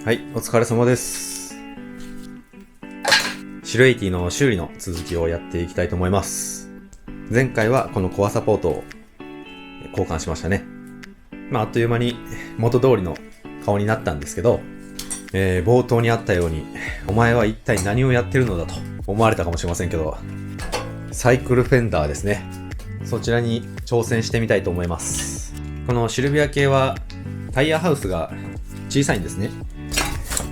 はい、お疲れ様です。シルエイティの修理の続きをやっていきたいと思います。前回はこのコアサポートを交換しましたね。あっという間に元通りの顔になったんですけど、冒頭にあったように、お前は一体何をやってるのだと思われたかもしれませんけど、サイクルフェンダーですね。そちらに挑戦してみたいと思います。このシルビア系はタイヤハウスが小さいんですね。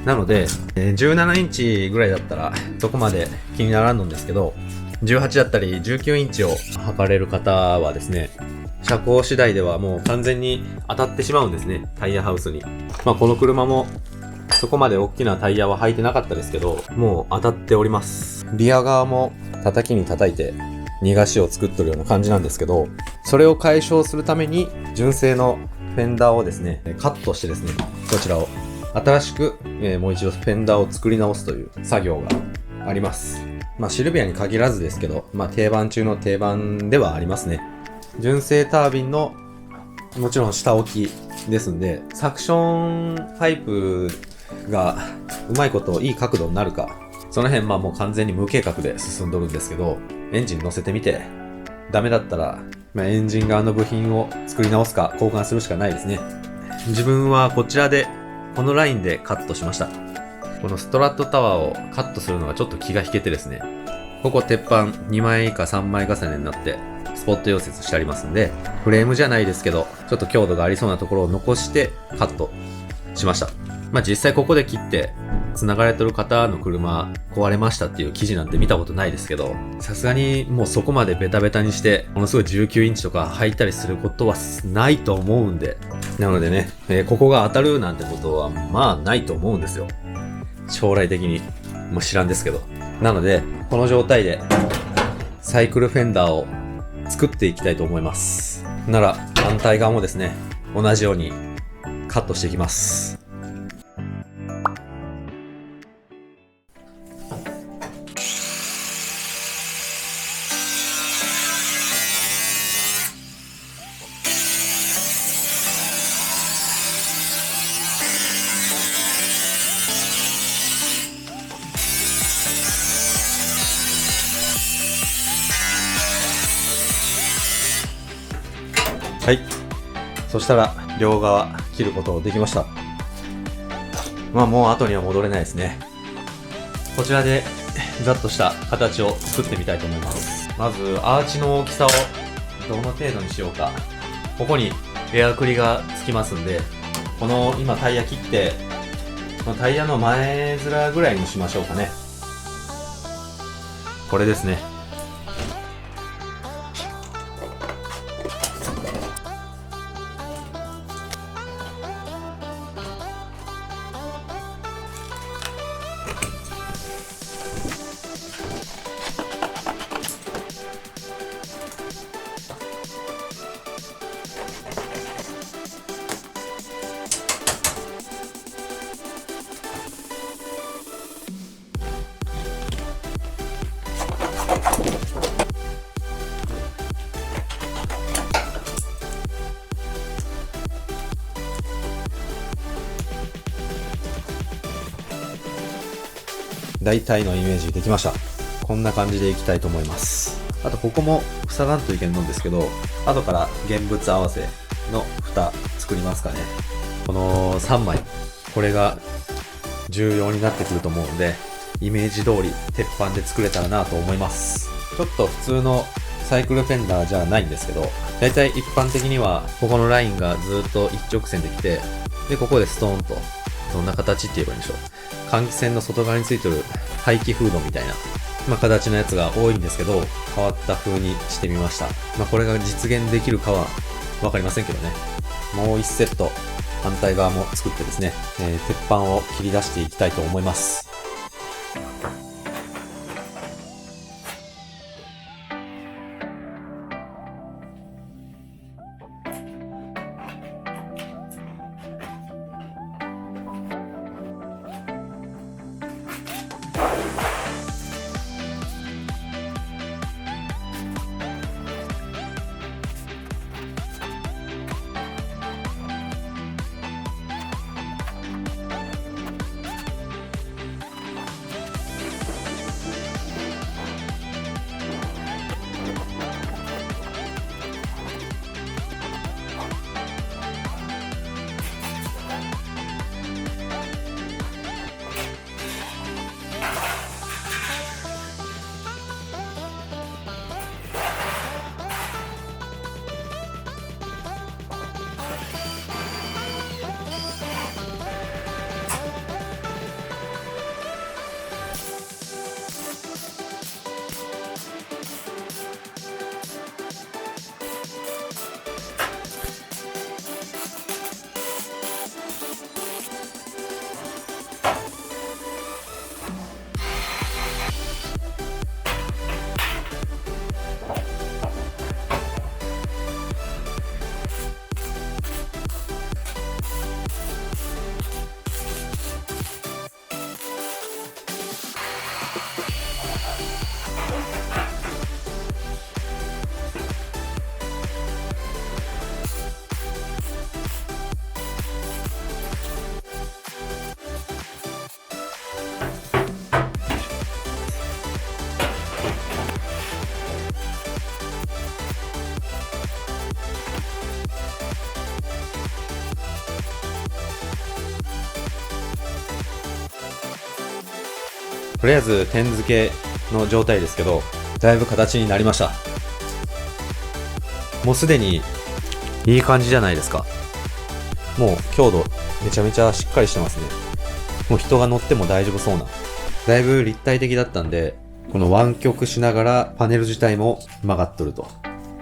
なので、17インチぐらいだったらそこまで気にならんのですけど、18だったり19インチを測れる方はですね、車高次第ではもう完全に当たってしまうんですね、タイヤハウスに。この車もそこまで大きなタイヤは履いてなかったですけど、もう当たっております。リア側も叩きに叩いて逃がしを作っとるような感じなんですけど、それを解消するために純正のフェンダーをですね、カットしてですね、こちらを新しく、もう一度フェンダーを作り直すという作業があります。シルビアに限らずですけど、定番中の定番ではありますね。純正タービンのもちろん下置きですんで、サクションパイプがうまいこといい角度になるか、その辺もう完全に無計画で進んどるんですけど、エンジン乗せてみてダメだったら、エンジン側の部品を作り直すか交換するしかないですね。自分はこちらでこのラインでカットしました。このストラットタワーをカットするのがちょっと気が引けてですね、ここ鉄板2枚か3枚重ねになってスポット溶接してありますんで、フレームじゃないですけどちょっと強度がありそうなところを残してカットしました。実際ここで切って繋がれてる方の車壊れましたっていう記事なんて見たことないですけど、さすがにもうそこまでベタベタにしてものすごい19インチとか履いたりすることはないと思うんで、なのでね、ここが当たるなんてことはないと思うんですよ、将来的に。もう知らんですけど。なのでこの状態でサイクルフェンダーを作っていきたいと思います。なら反対側もですね、同じようにカットしていきます。はい。そしたら両側切ることできました。もう後には戻れないですね。こちらでざっとした形を作ってみたいと思います。まずアーチの大きさをどの程度にしようか。ここにエアクリがつきますんで、この今タイヤ切って、このタイヤの前面ぐらいにしましょうかね。これですね。大体のイメージできました。こんな感じでいきたいと思います。あとここも塞がんといけんのんですけど、後から現物合わせの蓋作りますかね。この3枚、これが重要になってくると思うんで、イメージ通り鉄板で作れたらなと思います。ちょっと普通のサイクルフェンダーじゃないんですけど、だいたい一般的にはここのラインがずっと一直線できて、でここでストーンと、どんな形って言えばいいんでしょう、換気扇の外側についてる排気フードみたいな、形のやつが多いんですけど、変わった風にしてみました。これが実現できるかはわかりませんけどね。もう1セット反対側も作ってですね、鉄板を切り出していきたいと思います。とりあえず点付けの状態ですけど、だいぶ形になりました。もうすでにいい感じじゃないですか。もう強度めちゃめちゃしっかりしてますね。もう人が乗っても大丈夫そうな。だいぶ立体的だったんで、この湾曲しながらパネル自体も曲がっとると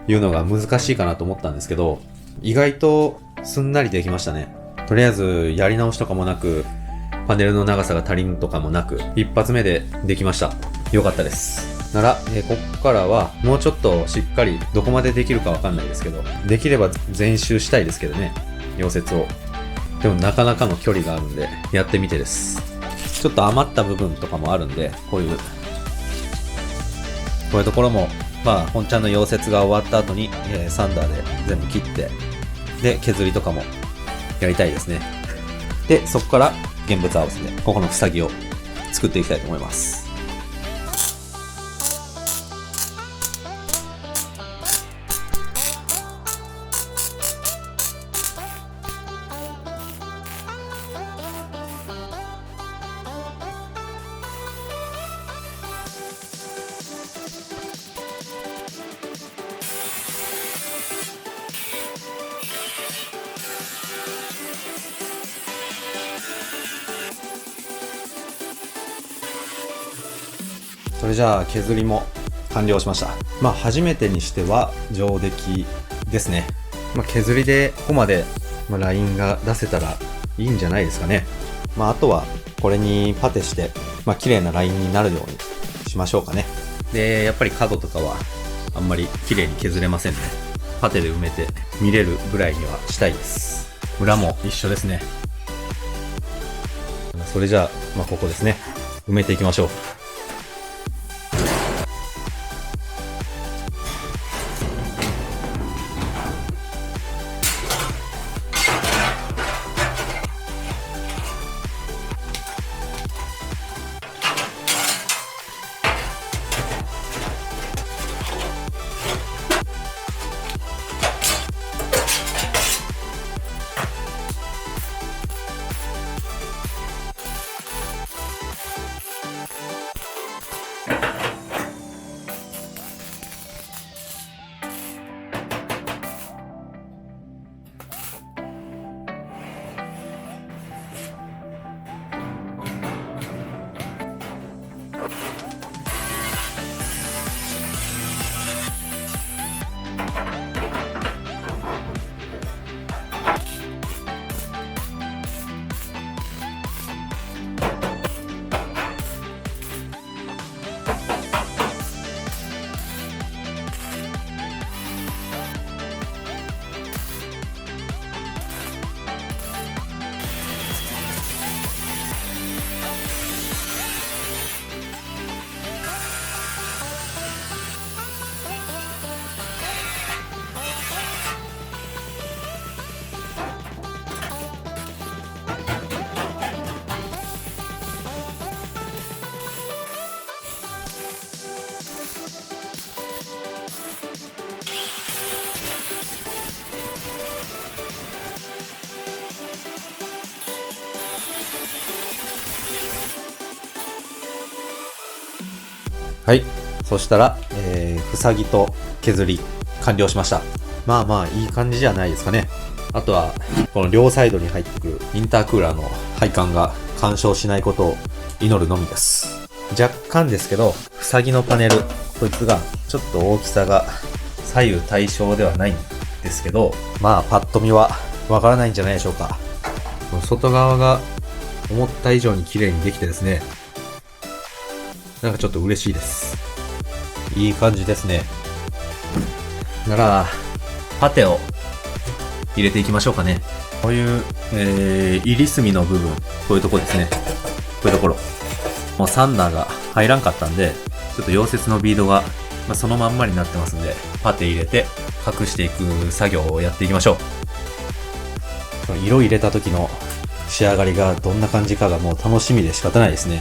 いうのが難しいかなと思ったんですけど、意外とすんなりできましたね。とりあえずやり直しとかもなく、パネルの長さが足りんとかもなく、一発目でできました。よかったです。なら、ここからはもうちょっとしっかりどこまでできるかわかんないですけど、できれば全周したいですけどね、溶接を。でもなかなかの距離があるんで、やってみてです。ちょっと余った部分とかもあるんで、こういうところも、本ちゃんの溶接が終わった後に、サンダーで全部切って、で、削りとかもやりたいですね。で、そこから現物合わせで、ここの塞ぎを作っていきたいと思います。それじゃあ削りも完了しました。初めてにしては上出来ですね。削りでここまでラインが出せたらいいんじゃないですかね。あとはこれにパテして綺麗なラインになるようにしましょうかね。で、やっぱり角とかはあんまり綺麗に削れませんね。パテで埋めて見れるぐらいにはしたいです。裏も一緒ですね。それじゃあ、ここですね。埋めていきましょう。はい。そしたら、塞ぎと削り完了しました。いい感じじゃないですかね。あとは、この両サイドに入ってくるインタークーラーの配管が干渉しないことを祈るのみです。若干ですけど、塞ぎのパネル、こいつがちょっと大きさが左右対称ではないんですけど、パッと見はわからないんじゃないでしょうか。外側が思った以上に綺麗にできてですね、なんかちょっと嬉しいです。いい感じですね。なら、パテを入れていきましょうかね。こういう、入り墨の部分、こういうとこですね。こういうところ。もうサンダーが入らんかったんで、ちょっと溶接のビードが、そのまんまになってますんで、パテ入れて隠していく作業をやっていきましょう。色入れた時の仕上がりがどんな感じかがもう楽しみで仕方ないですね。